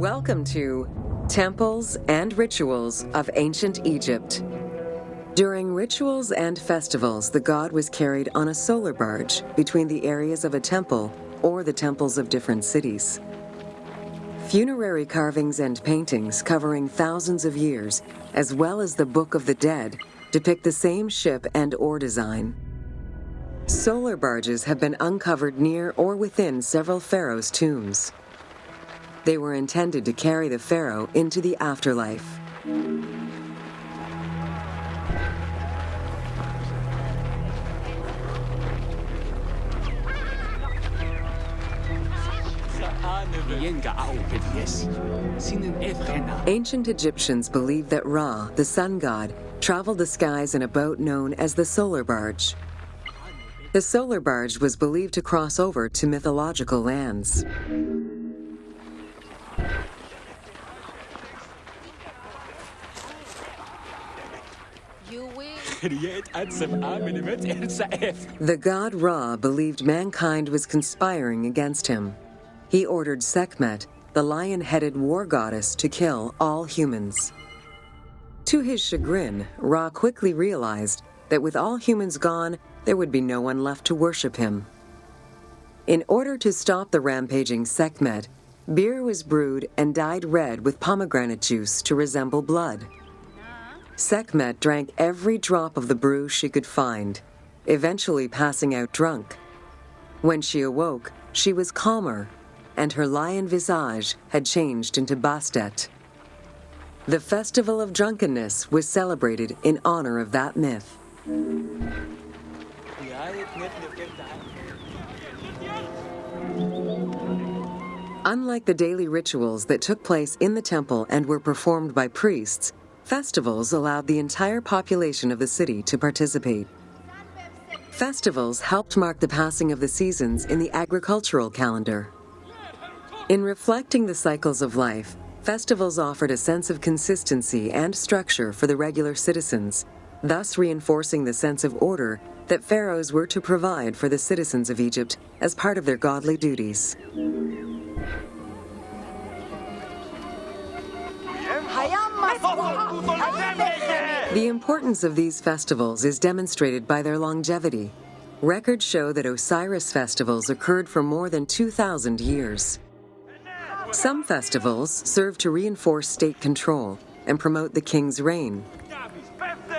Welcome to Temples and Rituals of Ancient Egypt. During rituals and festivals, the god was carried on a solar barge between the areas of a temple or the temples of different cities. Funerary carvings and paintings covering thousands of years, as well as the Book of the Dead, depict the same ship and oar design. Solar barges have been uncovered near or within several pharaohs' tombs. They were intended to carry the pharaoh into the afterlife. Ancient Egyptians believed that Ra, the sun god, traveled the skies in a boat known as the solar barge. The solar barge was believed to cross over to mythological lands. The god Ra believed mankind was conspiring against him. He ordered Sekhmet, the lion-headed war goddess, to kill all humans. To his chagrin, Ra quickly realized that with all humans gone, there would be no one left to worship him. In order to stop the rampaging Sekhmet, beer was brewed and dyed red with pomegranate juice to resemble blood. Sekhmet drank every drop of the brew she could find, eventually passing out drunk. When she awoke, she was calmer, and her lion visage had changed into Bastet. The Festival of Drunkenness was celebrated in honor of that myth. Unlike the daily rituals that took place in the temple and were performed by priests, festivals allowed the entire population of the city to participate. Festivals helped mark the passing of the seasons in the agricultural calendar. In reflecting the cycles of life, festivals offered a sense of consistency and structure for the regular citizens, thus reinforcing the sense of order that pharaohs were to provide for the citizens of Egypt as part of their godly duties. The importance of these festivals is demonstrated by their longevity. Records show that Osiris festivals occurred for more than 2,000 years. Some festivals serve to reinforce state control and promote the king's reign.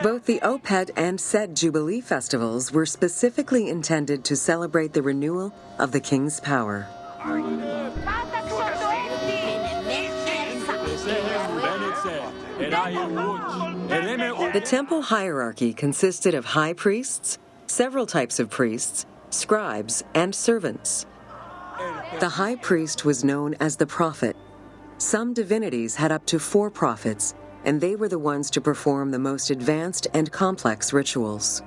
Both the Opet and Set Jubilee festivals were specifically intended to celebrate the renewal of the king's power. The temple hierarchy consisted of high priests, several types of priests, scribes, and servants. The high priest was known as the prophet. Some divinities had up to 4 prophets, and they were the ones to perform the most advanced and complex rituals.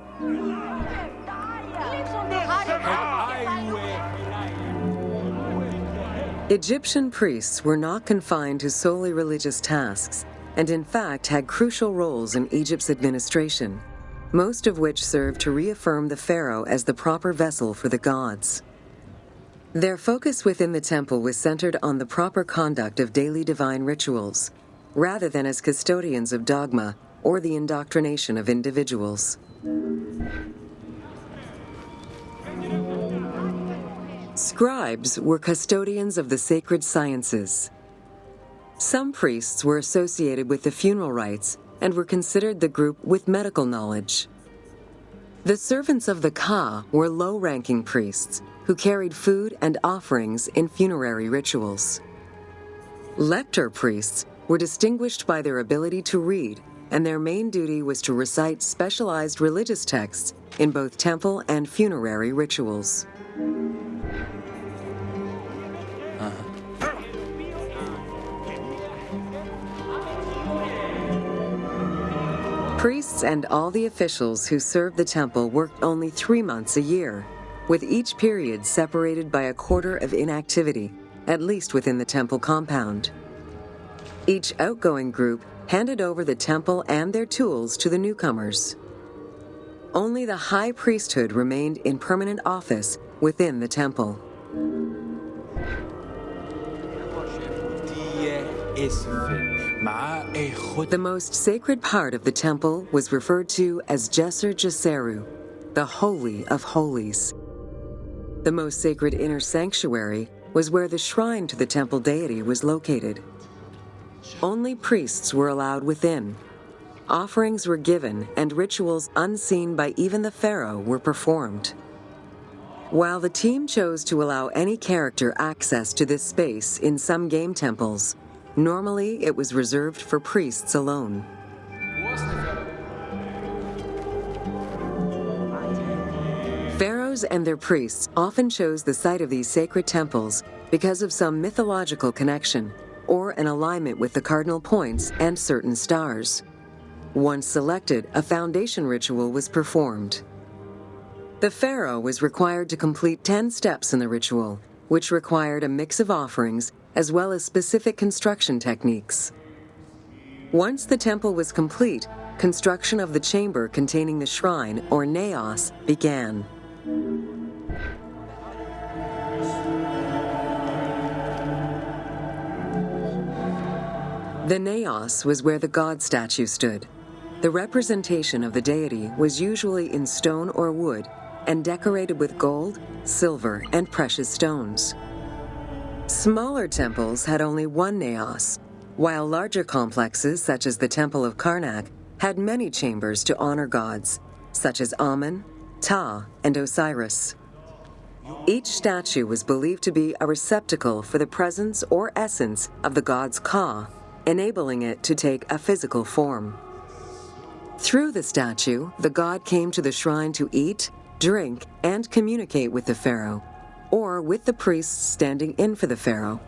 Egyptian priests were not confined to solely religious tasks, and in fact had crucial roles in Egypt's administration, most of which served to reaffirm the pharaoh as the proper vessel for the gods. Their focus within the temple was centered on the proper conduct of daily divine rituals, rather than as custodians of dogma or the indoctrination of individuals. Scribes were custodians of the sacred sciences. Some priests were associated with the funeral rites and were considered the group with medical knowledge. The servants of the Ka were low-ranking priests who carried food and offerings in funerary rituals. Lector priests were distinguished by their ability to read, and their main duty was to recite specialized religious texts in both temple and funerary rituals. Priests and all the officials who served the temple worked only 3 months a year, with each period separated by a quarter of inactivity, at least within the temple compound. Each outgoing group handed over the temple and their tools to the newcomers. Only the high priesthood remained in permanent office within the temple. The most sacred part of the temple was referred to as Jeser Jeseru, the Holy of Holies. The most sacred inner sanctuary was where the shrine to the temple deity was located. Only priests were allowed within. Offerings were given and rituals unseen by even the pharaoh were performed. While the team chose to allow any character access to this space in some game temples, normally it was reserved for priests alone. Pharaohs and their priests often chose the site of these sacred temples because of some mythological connection or an alignment with the cardinal points and certain stars. Once selected, a foundation ritual was performed. The pharaoh was required to complete 10 steps in the ritual, which required a mix of offerings as well as specific construction techniques. Once the temple was complete, construction of the chamber containing the shrine, or naos, began. The naos was where the god statue stood. The representation of the deity was usually in stone or wood and decorated with gold, silver, and precious stones. Smaller temples had only one naos, while larger complexes, such as the Temple of Karnak, had many chambers to honor gods, such as Amun, Ptah, and Osiris. Each statue was believed to be a receptacle for the presence or essence of the god's Ka, enabling it to take a physical form. Through the statue, the god came to the shrine to eat, drink, and communicate with the pharaoh, or with the priests standing in for the pharaoh.